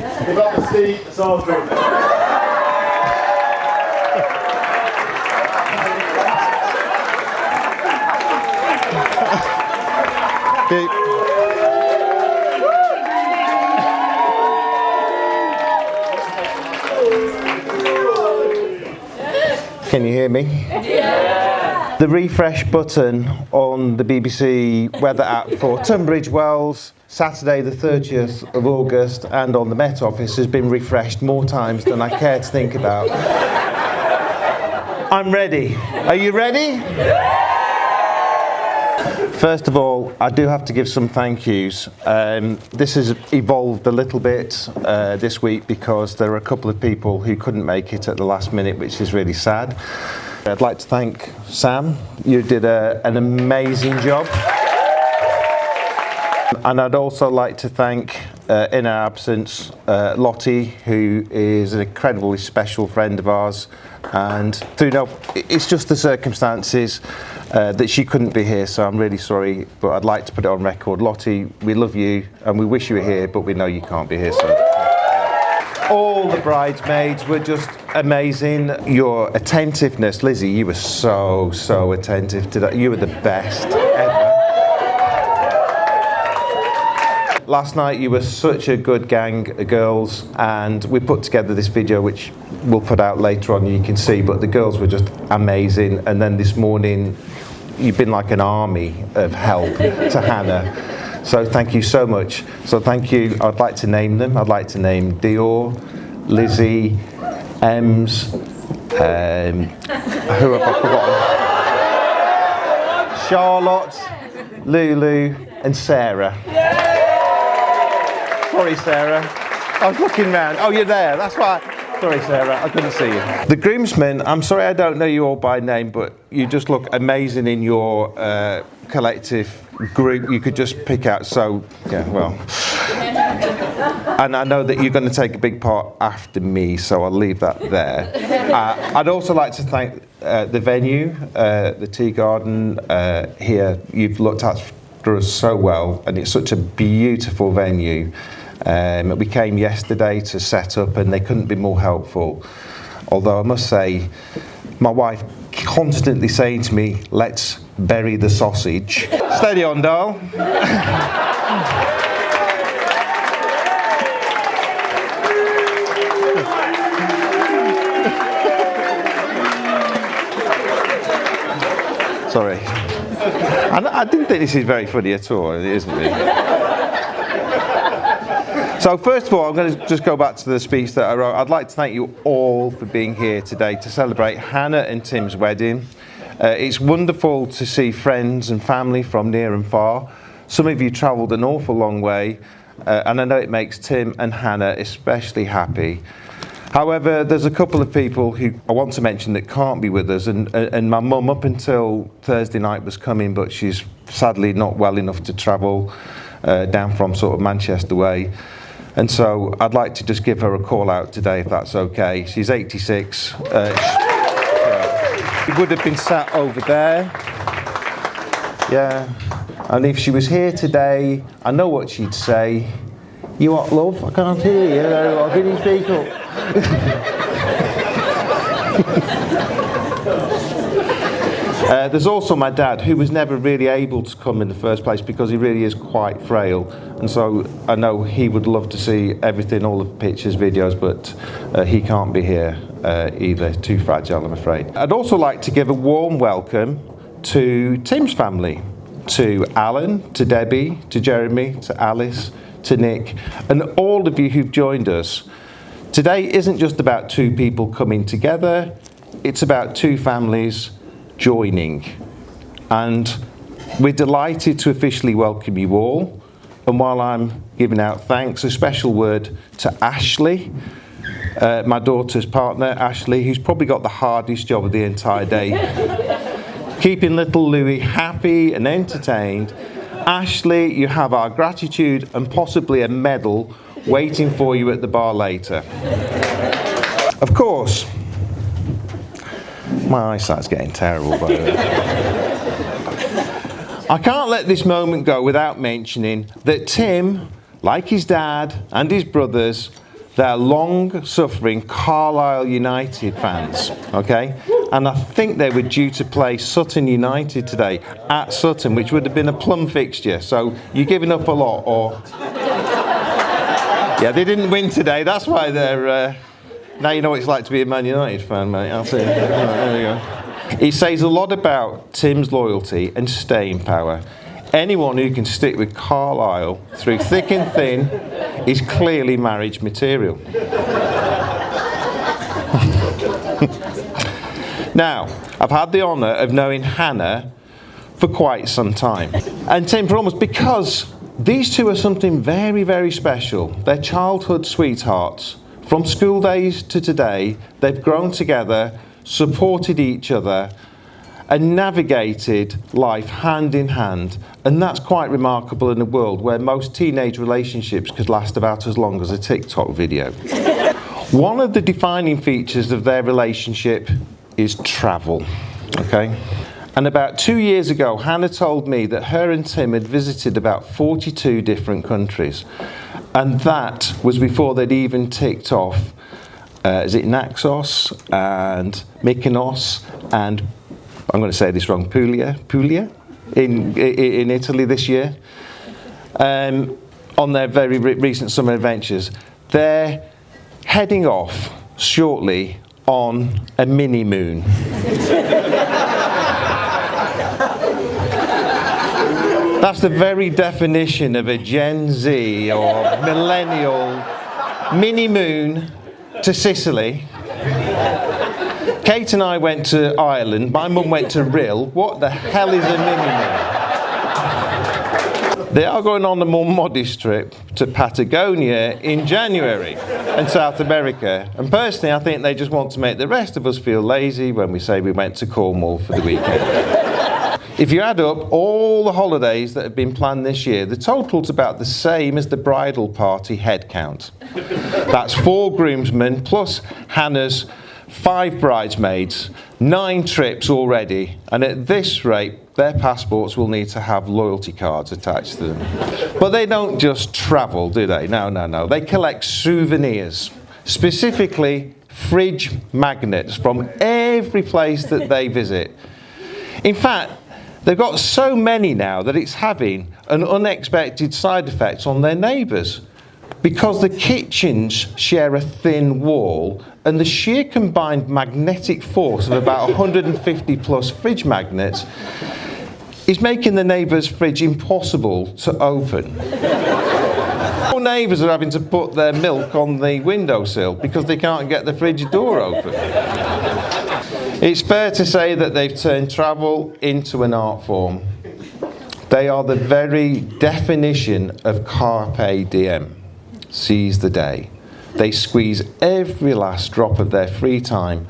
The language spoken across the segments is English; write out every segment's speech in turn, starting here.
We've got the Steve Salisbury. Can you hear me? Yeah. The refresh button on the BBC weather app for Tunbridge Wells, Saturday the 30th of August, and on the Met Office has been refreshed more times than I care to think about. I'm ready. Are you ready? First of all, I do have to give some thank yous. This has evolved a little bit this week because there are a couple of people who couldn't make it at the last minute, which is really sad. I'd like to thank Sam. You did an amazing job. And I'd also like to thank, in our absence, Lottie, who is an incredibly special friend of ours. And it's just the circumstances that she couldn't be here, so I'm really sorry, but I'd like to put it on record. Lottie, we love you and we wish you were here, but we know you can't be here. So all the bridesmaids were just amazing. Your attentiveness, Lizzie, you were so attentive to that. You were the best ever. Last night you were such a good gang of girls, and we put together this video which we'll put out later on, you can see, but the girls were just amazing. And then this morning you've been like an army of help to Hannah, so thank you so much. So thank you. I'd like to name them. I'd like to name Dior, Lizzie, Ems, who have I forgotten? Charlotte, Lulu and Sarah. Sorry, Sarah. I was looking round. Oh, you're there. That's why. Sorry, Sarah. I couldn't see you. The groomsmen, I'm sorry I don't know you all by name, but you just look amazing in your collective group. You could just pick out. So, yeah, well. And I know that you're going to take a big part after me, so I'll leave that there. I'd also like to thank the venue, the Tea Garden here. You've looked after us so well, and it's such a beautiful venue. We came yesterday to set up and they couldn't be more helpful. Although I must say, my wife constantly saying to me, let's bury the sausage. Steady on, doll. Sorry. I didn't think this is very funny at all, it isn't really. So first of all, I'm going to just go back to the speech that I wrote. I'd like to thank you all for being here today to celebrate Hannah and Tim's wedding. It's wonderful to see friends and family from near and far. Some of you travelled an awful long way, and I know it makes Tim and Hannah especially happy. However, there's a couple of people who I want to mention that can't be with us, and my mum up until Thursday night was coming, but she's sadly not well enough to travel down from sort of Manchester way. And so I'd like to just give her a call out today, if that's okay. She's 86. She would have been sat over there. Yeah. And if she was here today, I know what she'd say. You what, love? I can't hear you. Can you speak up? There's also my dad, who was never really able to come in the first place because he really is quite frail. And so I know he would love to see everything, all the pictures, videos, but he can't be here either. Too fragile, I'm afraid. I'd also like to give a warm welcome to Tim's family, to Alan, to Debbie, to Jeremy, to Alice, to Nick, and all of you who've joined us. Today isn't just about two people coming together, it's about two families joining. And we're delighted to officially welcome you all. And while I'm giving out thanks, a special word to Ashley, my daughter's partner, Ashley, who's probably got the hardest job of the entire day, keeping little Louis happy and entertained. Ashley, you have our gratitude and possibly a medal waiting for you at the bar later. Of course, my eyesight's getting terrible, by the way. I can't let this moment go without mentioning that Tim, like his dad and his brothers, They're long-suffering Carlisle United fans, okay? And I think they were due to play Sutton United today at Sutton, which would have been a plum fixture. So you're giving up a lot, or... Yeah, they didn't win today. That's why they're... Now you know what it's like to be a Man United fan, mate. I'll say. There we go. It says a lot about Tim's loyalty and staying power. Anyone who can stick with Carlisle through thick and thin is clearly marriage material. Now, I've had the honour of knowing Hannah for quite some time. And Tim for almost, because these two are something very, very special. They're childhood sweethearts. From school days to today, they've grown together, supported each other, and navigated life hand in hand. And that's quite remarkable in a world where most teenage relationships could last about as long as a TikTok video. One of the defining features of their relationship is travel, okay? And about 2 years ago, Hannah told me that her and Tim had visited about 42 different countries. And that was before they'd even ticked off, is it Naxos and Mykonos and, I'm going to say this wrong, Puglia in Italy this year, on their very recent summer adventures. They're heading off shortly on a mini moon. That's the very definition of a Gen Z or millennial mini moon to Sicily. Kate and I went to Ireland. My mum went to Rhyl. What the hell is a mini moon? They are going on a more modest trip to Patagonia in January and South America. And personally, I think they just want to make the rest of us feel lazy when we say we went to Cornwall for the weekend. If you add up all the holidays that have been planned this year, the total's about the same as the bridal party head count. That's 4 groomsmen plus Hannah's 5 bridesmaids, 9 trips already, and at this rate, their passports will need to have loyalty cards attached to them. But they don't just travel, do they? No. They collect souvenirs, specifically fridge magnets from every place that they visit. In fact, they've got so many now that it's having an unexpected side effect on their neighbours. Because the kitchens share a thin wall, and the sheer combined magnetic force of about 150 plus fridge magnets is making the neighbour's fridge impossible to open. All neighbours are having to put their milk on the windowsill because they can't get the fridge door open. It's fair to say that they've turned travel into an art form. They are the very definition of carpe diem, seize the day. They squeeze every last drop of their free time,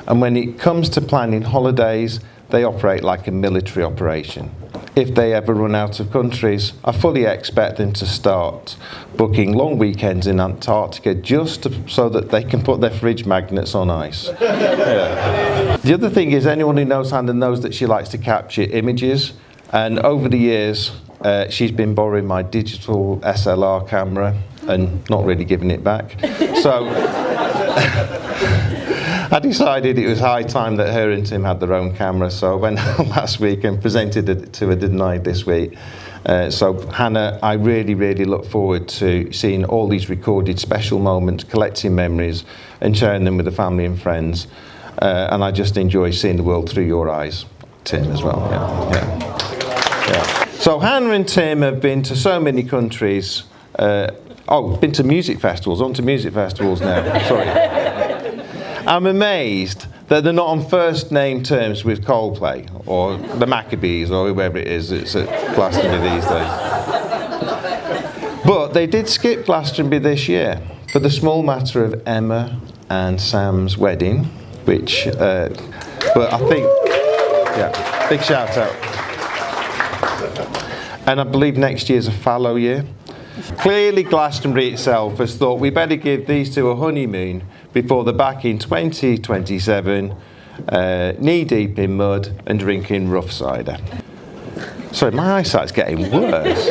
and when it comes to planning holidays, they operate like a military operation. If they ever run out of countries, I fully expect them to start booking long weekends in Antarctica just so that they can put their fridge magnets on ice. Yeah. The other thing is, anyone who knows Hannah knows that she likes to capture images, and over the years she's been borrowing my digital SLR camera and not really giving it back. So I decided it was high time that her and Tim had their own camera, so I went out last week and presented it to her, didn't I, this week. So Hannah, I really, really look forward to seeing all these recorded special moments, collecting memories and sharing them with the family and friends. And I just enjoy seeing the world through your eyes, Tim, as well. Yeah. So Hannah and Tim have been to so many countries. Been to music festivals, on to music festivals now, sorry. I'm amazed that they're not on first name terms with Coldplay or the Maccabees or whoever it is that's at Glastonbury these days. But they did skip Glastonbury this year for the small matter of Emma and Sam's wedding, which, but I think, yeah, big shout out. And I believe next year's a fallow year. Clearly Glastonbury itself has thought we better give these two a honeymoon before they're back in 2027, knee deep in mud and drinking rough cider. Sorry, my eyesight's getting worse.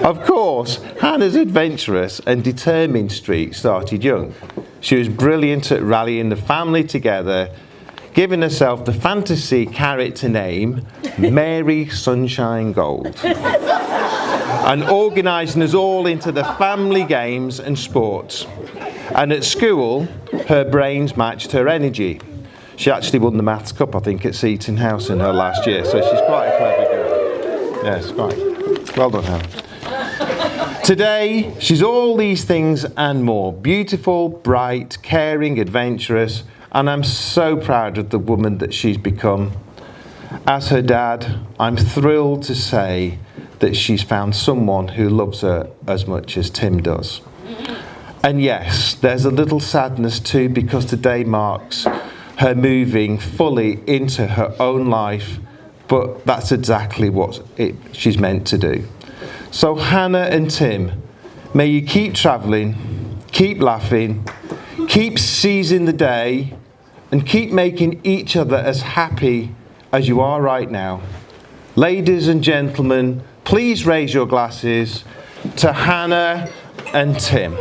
Of course, Hannah's adventurous and determined streak started young. She was brilliant at rallying the family together, giving herself the fantasy character name Mary Sunshine Gold, and organising us all into the family games and sports. And at school, her brains matched her energy. She actually won the Maths Cup, I think, at Seaton House in her last year, so she's quite a clever girl. Yes, quite. Well done, Hannah. Today, she's all these things and more. Beautiful, bright, caring, adventurous, and I'm so proud of the woman that she's become. As her dad, I'm thrilled to say that she's found someone who loves her as much as Tim does. And yes, there's a little sadness too, because today marks her moving fully into her own life, but that's exactly what she's meant to do. So Hannah and Tim, may you keep travelling, keep laughing, keep seizing the day, and keep making each other as happy as you are right now. Ladies and gentlemen, please raise your glasses to Hannah and Tim.